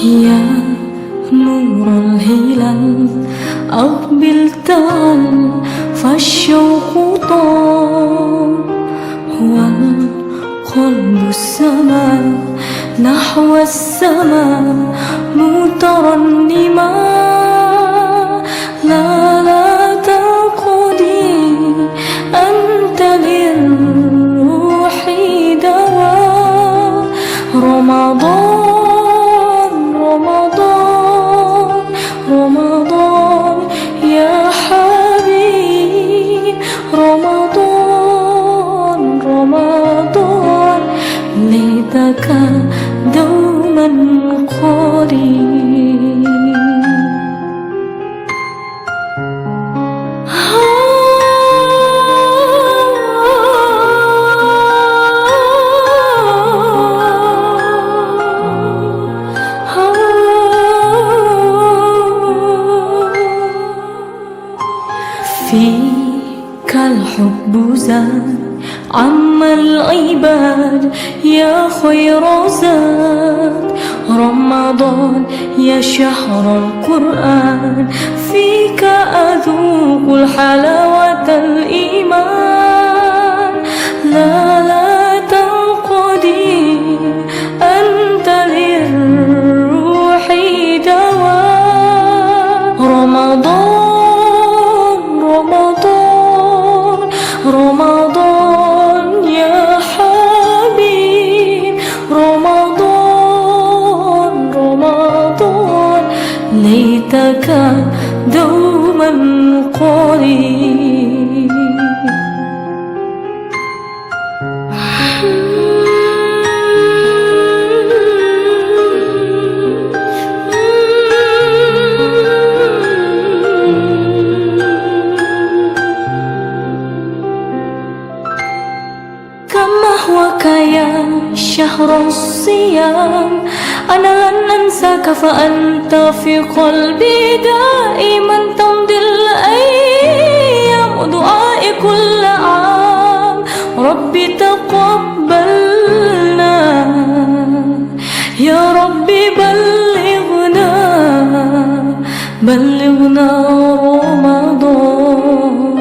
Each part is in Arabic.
يا نور الهلال أقبل تعال فالشوق طال والقلب السماء نحو السماء مترنما لا ترقدي أنت للروح دواء رمضان يا حبيب رمضان ليتك دوما قريب فيك الحب زاد عم العباد يا خير زاد رمضان يا شهر القرآن فيك أذوق الحلاوة الإيمان لا تنقضي أنت للروح دواء رمضان يا حبيب رمضان ليتك دوما قريب نحوك يا شهر الصيام أنا لن أنساك فأنت في قلبي دائما تمضي الأيام دعائي كل عام ربي تقبلنا يا ربي بلغنا رمضان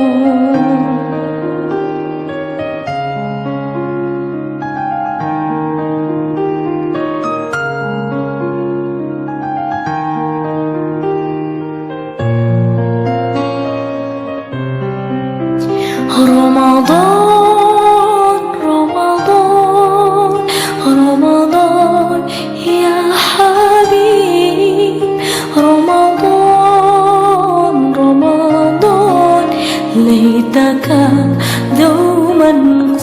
رمضان رمضان رمضان يا حبيب رمضان رمضان ليتك دوما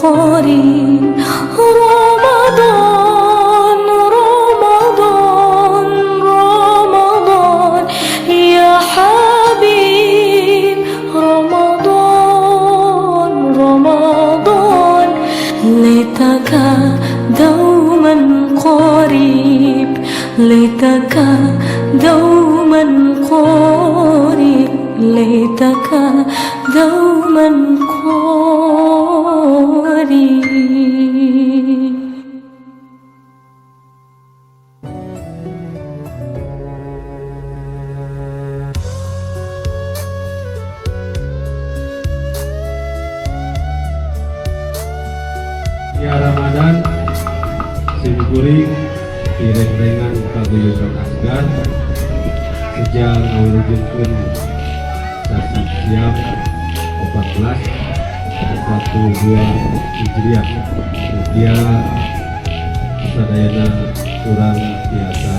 قريب رمضان رمضان رمضان يا حبيب رمضان رمضان ليتك دوما قريب ليتك دوما قريب ليتك دوما قريب. Ya Ramadan simkuring direng-rengan kaguyusan asgar sejak ngawujudkeun sasi siap 1442 Hijriah. Dia sadayana kurang biasa